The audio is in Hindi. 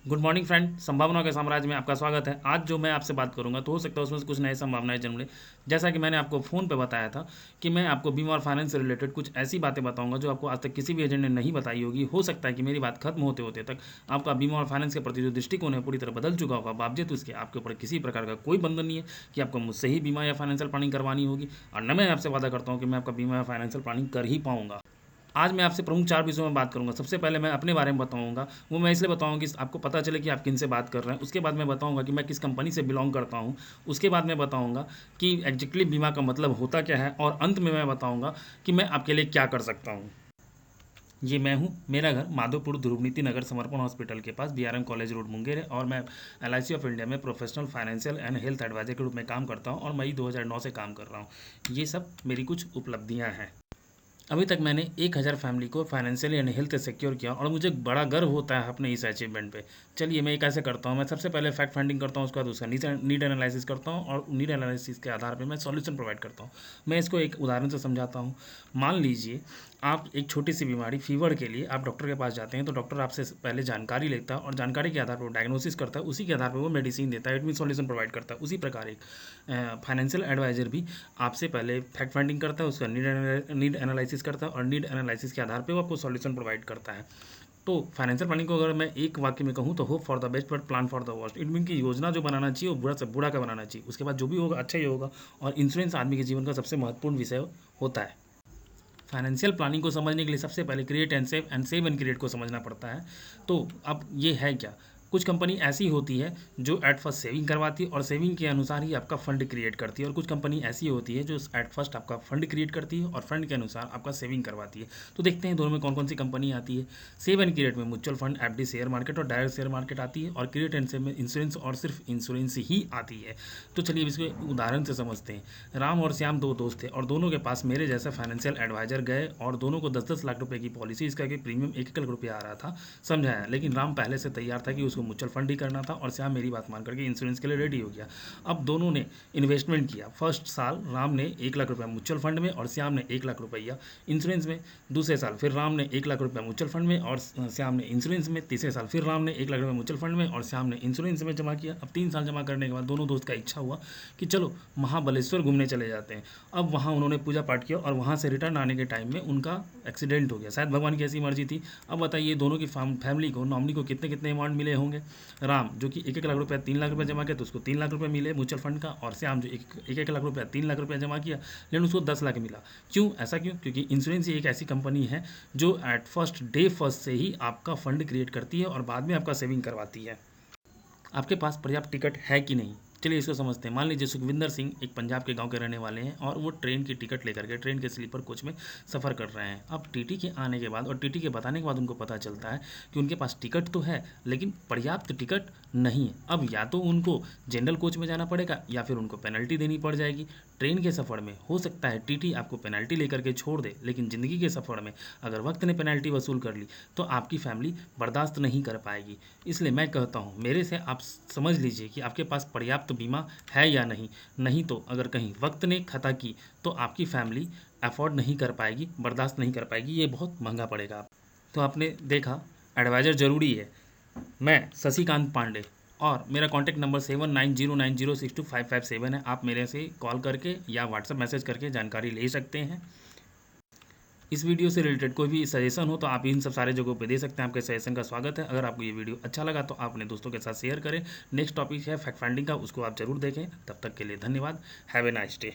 गुड मॉर्निंग फ्रेंड, संभावनाओं के साम्राज्य में आपका स्वागत है। आज जो मैं आपसे बात करूंगा तो हो सकता है उसमें से कुछ नई संभावनाएं जन्म ले। जैसा कि मैंने आपको फ़ोन पे बताया था कि मैं आपको बीमा और फाइनेंस से रिलेटेड कुछ ऐसी बातें बताऊंगा जो आपको आज तक किसी भी एजेंट ने नहीं बताई होगी। हो सकता है कि मेरी बात खत्म होते होते तक आपका बीमा और फाइनेंस के प्रति जो दृष्टिकोण है पूरी तरह बदल चुका होगा। बावजूद उसके आपके ऊपर किसी प्रकार का कोई बंधन नहीं है कि आपको मुझसे ही बीमा या फाइनेंशियल प्लानिंग करवानी होगी, और न मैं आपसे वादा करता हूँ कि मैं आपका बीमा या फाइनेंशियल प्लानिंग कर ही पाऊंगा। आज मैं आपसे प्रमुख 4 विषयों में बात करूँगा। सबसे पहले मैं अपने बारे में बताऊँगा, वो मैं इसलिए बताऊँगा कि आपको पता चले कि आप किनसे बात कर रहे हैं। उसके बाद मैं बताऊँगा कि मैं किस कंपनी से बिलॉन्ग करता हूँ। उसके बाद मैं बताऊँगा कि एग्जैक्टली बीमा का मतलब होता क्या है, और अंत में मैं बताऊँगा कि मैं आपके लिए क्या कर सकता हूँ। ये मैं हूँ, मेरा घर माधोपुर ध्रुवनीति नगर समर्पण हॉस्पिटल के पास बीआरएम कॉलेज रोड मुंगेर है, और मैं एलआईसी ऑफ इंडिया में professional financial and health advisor के रूप में काम करता हूँ और मई 2009 से काम कर रहा हूँ। ये सब मेरी कुछ उपलब्धियाँ हैं। अभी तक मैंने 1000 फैमिली को फाइनेंशियली एंड हेल्थ सिक्योर किया, और मुझे बड़ा गर्व होता है अपने इस अचीवमेंट पे। चलिए मैं ये कैसे करता हूँ। मैं सबसे पहले फैक्ट फाइंडिंग करता हूँ, उसके बाद उसका नीड एनालिसिस करता हूँ, और नीड एनालिसिस के आधार पे मैं सॉल्यूशन प्रोवाइड करता हूँ। मैं इसको एक उदाहरण से समझाता हूँ। मान लीजिए आप एक छोटी सी बीमारी फीवर के लिए आप डॉक्टर के पास जाते हैं, तो डॉक्टर आपसे पहले जानकारी लेता है और जानकारी के आधार पर वो डायग्नोसिस करता है, उसी के आधार पर वो मेडिसिन देता है, इट मीन सॉल्यूशन प्रोवाइड करता है। उसी प्रकार एक फाइनेंशियल एडवाइजर भी आपसे पहले फैक्ट फाइंडिंग करता है, उसका नीड एनालिसिस करता है, और नीड एनालिसिस के आधार पे वो आपको सॉल्यूशन प्रोवाइड करता है। तो फाइनेंशियल प्लानिंग को अगर मैं एक वाक्य में कहूँ तो hope for the best but plan for the worst. It mean की योजना जो बनाना चाहिए वो बुरा से बुरा का बनाना चाहिए, उसके बाद जो भी होगा अच्छा ही होगा। और इंश्योरेंस आदमी के जीवन का सबसे महत्वपूर्ण विषय होता है। फाइनेंशियल प्लानिंग को समझने के लिए सबसे पहले create and save and create को समझना पड़ता है। तो अब ये है क्या, कुछ कंपनी ऐसी होती है जो एट फर्स्ट सेविंग करवाती है और सेविंग के अनुसार ही आपका फंड क्रिएट करती है, और कुछ कंपनी ऐसी होती है जो एट फर्स्ट आपका फंड क्रिएट करती है और फंड के अनुसार आपका सेविंग करवाती है। तो देखते हैं दोनों में कौन कौन सी कंपनी आती है। सेव एंड क्रिएट में mutual fund, FD, share market और डायरेक्ट शेयर मार्केट आती है, और क्रिएट एंड सेव में इंश्योरेंस और सिर्फ इंश्योरेंस ही आती है। तो चलिए इसको उदाहरण से समझते हैं। राम और श्याम दो दोस्त थे, और दोनों के पास मेरे जैसा फाइनेंशियल एडवाइजर गए, और दोनों को 10-10 लाख रुपए की पॉलिसी, इसका कि प्रीमियम 1-1 लाख रुपया आ रहा था, समझाया। लेकिन राम पहले से तैयार था कि उसको म्यूचुअल फंड ही करना था, और श्याम मेरी बात मान करके इंश्योरेंस के लिए रेडी हो गया। अब दोनों ने इन्वेस्टमेंट किया। फर्स्ट साल राम ने 1 लाख रुपया म्यूचुअल फंड में और श्याम ने 1 लाख रुपया इंश्योरेंस में। दूसरे साल फिर राम ने 1 लाख रुपया म्यूचुअल फंड में और श्याम ने इंश्योरेंस में। तीसरे साल फिर राम ने 1 लाख रुपया म्यूचुअल फंड में और श्याम ने इंश्योरेंस में जमा किया। अब 3 साल जमा करने के बाद दोनों दोस्त का इच्छा हुआ कि चलो महाबलेश्वर घूमने चले जाते हैं। अब वहाँ उन्होंने पूजा पाठ किया, और वहाँ से रिटर्न आने के टाइम में उनका एक्सीडेंट हो गया। शायद भगवान की ऐसी मर्जी थी। अब बताइए दोनों की फैमिली को, नॉमिनी को कितने कितने अमाउंट मिले होंगे। राम जो कि 1-1 लाख रुपया 3 लाख रुपया जमा किया तो उसको 3 लाख रुपये मिले म्यूचुअल फंड का, और श्याम जो 1-1 लाख रुपया 3 लाख रुपया जमा किया लेकिन उसको 10 लाख मिला। क्यों ऐसा क्यों? क्योंकि इंश्योरेंस ही एक ऐसी कंपनी है जो एट फर्स्ट डे फर्स्ट से ही आपका फंड क्रिएट करती है और बाद में आपका सेविंग करवाती है। आपके पास पर्याप्त टिकट है कि नहीं, चलिए इसको समझते हैं। मान लीजिए सुखविंदर सिंह एक पंजाब के गांव के रहने वाले हैं, और वो ट्रेन की टिकट लेकर के ट्रेन के स्लीपर कोच में सफ़र कर रहे हैं। अब टीटी के आने के बाद और टीटी के बताने के बाद उनको पता चलता है कि उनके पास टिकट तो है लेकिन पर्याप्त टिकट नहीं है। अब या तो उनको जनरल कोच में जाना पड़ेगा या फिर उनको पेनल्टी देनी पड़ जाएगी। ट्रेन के सफ़र में हो सकता है टीटी आपको पेनल्टी लेकर के छोड़ दे, लेकिन ज़िंदगी के सफ़र में अगर वक्त ने पेनल्टी वसूल कर ली तो आपकी फैमिली बर्दाश्त नहीं कर पाएगी। इसलिए मैं कहता हूँ मेरे से आप समझ लीजिए कि आपके पास पर्याप्त बीमा है या नहीं। नहीं तो अगर कहीं वक्त ने खता की तो आपकी फैमिली अफोर्ड नहीं कर पाएगी, बर्दाश्त नहीं कर पाएगी, ये बहुत महंगा पड़ेगा। तो आपने देखा एडवाइज़र ज़रूरी है। मैं शशिकांत पांडे, और मेरा कॉन्टैक्ट नंबर 7909062557 है। आप मेरे से कॉल करके या व्हाट्सएप मैसेज करके जानकारी ले सकते हैं। इस वीडियो से रिलेटेड कोई भी सजेशन हो तो आप इन सब सारे जगहों पे दे सकते हैं। आपके सजेशन का स्वागत है। अगर आपको ये वीडियो अच्छा लगा तो आप अपने दोस्तों के साथ शेयर करें। नेक्स्ट टॉपिक है फैक्ट फाइंडिंग का, उसको आप जरूर देखें। तब तक के लिए धन्यवाद। Have a nice day.